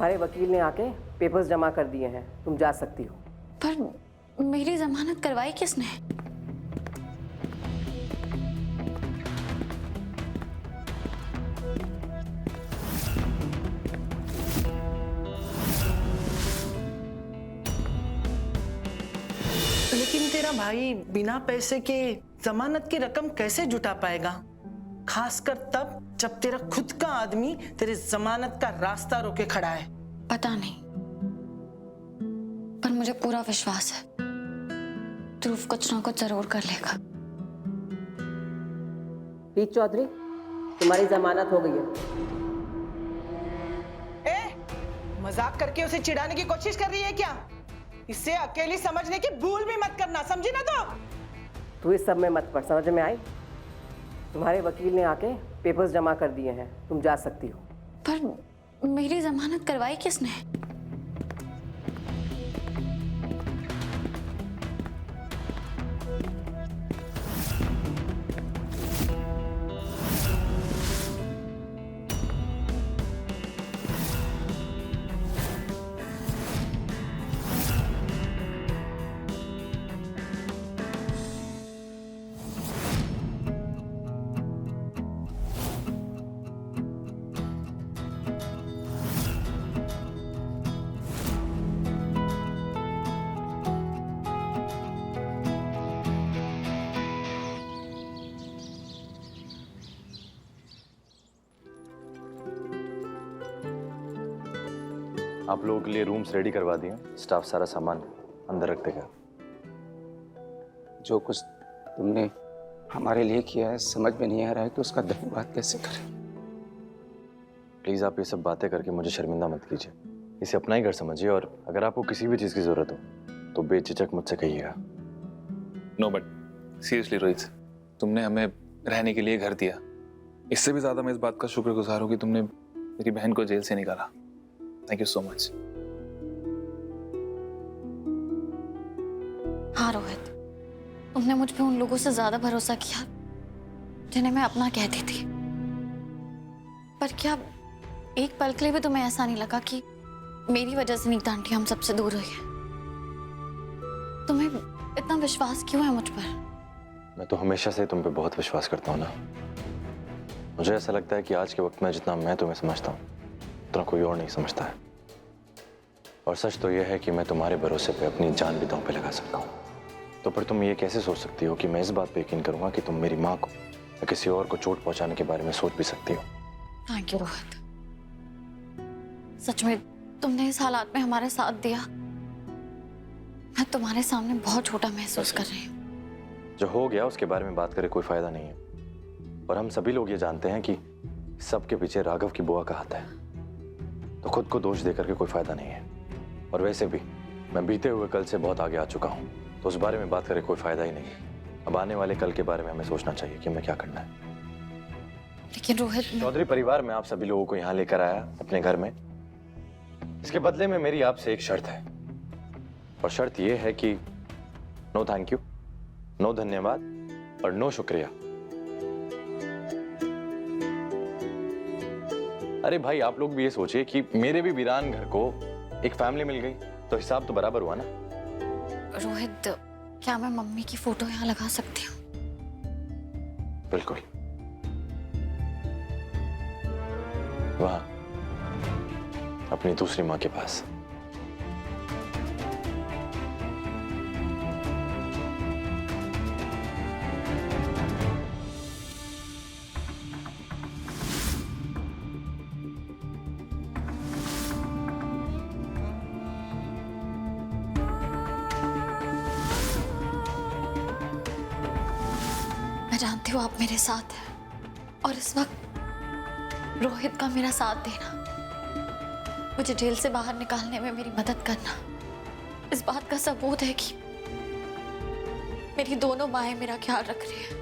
तुम्हारे वकील ने आके पेपर्स जमा कर दिए हैं, तुम जा सकती हो। पर मेरी जमानत करवाई किसने? लेकिन तेरा भाई बिना पैसे के जमानत की रकम कैसे जुटा पाएगा, खासकर तब जब तेरा खुद का आदमी तेरे जमानत का रास्ता रोके खड़ा है। पता नहीं, पर मुझे पूरा विश्वास है ध्रुव कुछ ना कुछ जरूर कर लेगा। रीत चौधरी, तुम्हारी जमानत हो गई है। मजाक करके उसे चिढ़ाने की कोशिश कर रही है क्या? इसे अकेली समझने की भूल भी मत करना, समझी ना? तू इस सब में मत पड़, समझ में आई? तुम्हारे वकील ने आके पेपर्स जमा कर दिए हैं, तुम जा सकती हो। पर मेरी जमानत करवाई किसने? आप लोगों के लिए रूम्स रेडी करवा दिए, स्टाफ सारा सामान अंदर रख देगा। जो कुछ तुमने हमारे लिए किया है समझ में नहीं आ रहा है कि उसका धन्यवाद कैसे करें। प्लीज़ आप ये सब बातें करके मुझे शर्मिंदा मत कीजिए, इसे अपना ही घर समझिए, और अगर आपको किसी भी चीज़ की ज़रूरत हो तो बेझिझक मुझसे कहिएगा। नो बट सीरियसली रोहित, तुमने हमें रहने के लिए घर दिया, इससे भी ज़्यादा मैं इस बात का शुक्रगुजार हूँ कि तुमने मेरी बहन को जेल से निकाला। Thank you so much. हाँ रोहित, तुमने मुझ पे उन लोगों से ज्यादा भरोसा किया जिन्हें मैं अपना कहती थी। पर क्या एक पल के लिए भी तुम्हें ऐसा नहीं लगा कि मेरी वजह से नीता आंटी हम सबसे दूर हुई है? तुम्हें इतना विश्वास क्यों है मुझ पर? मैं तो हमेशा से तुम पे बहुत विश्वास करता हूँ ना। मुझे ऐसा लगता है कि आज के वक्त में जितना मैं तुम्हें समझता हूँ उतना कोई और नहीं समझता है। और सच तो यह है कि मैं तुम्हारे भरोसे पे अपनी जान भी दांव पे लगा सकता हूँ। तो फिर तुम ये कैसे सोच सकती हो कि मैं इस बात पे यकीन करूंगा कि तुम मेरी माँ को या किसी और को चोट पहुंचाने के बारे में सोच भी सकती हो? थैंक यू रोहित, सच में तुमने इस हालात में हमारा साथ दिया। मैं तुम्हारे सामने बहुत छोटा महसूस कर रही हूँ। जो हो गया उसके बारे में बात करे कोई फायदा नहीं है, और हम सभी लोग ये जानते हैं कि सबके पीछे राघव की बुआ का हाथ है, तो खुद को दोष देकर के कोई फायदा नहीं है। और वैसे भी मैं बीते हुए कल से बहुत आगे आ चुका हूँ, तो उस बारे में बात करे कोई फायदा ही नहीं। अब आने वाले कल के बारे में हमें सोचना चाहिए कि हमें क्या करना है। लेकिन रोहित, चौधरी परिवार में आप सभी लोगों को यहाँ लेकर आया अपने घर में, इसके बदले में मेरी आपसे एक शर्त है, और शर्त यह है कि नो थैंक यू, नो धन्यवाद और नो शुक्रिया। अरे भाई, आप लोग भी ये सोचिए कि मेरे भी वीरान घर को एक फैमिली मिल गई, तो हिसाब तो बराबर हुआ ना। रोहित, क्या मैं मम्मी की फोटो यहाँ लगा सकती हूँ? बिल्कुल, वहां अपनी दूसरी माँ के पास। मैं जानती हूँ आप मेरे साथ हैं, और इस वक्त रोहित का मेरा साथ देना, मुझे जेल से बाहर निकालने में मेरी मदद करना, इस बात का सबूत है कि मेरी दोनों माएं मेरा ख्याल रख रही हैं।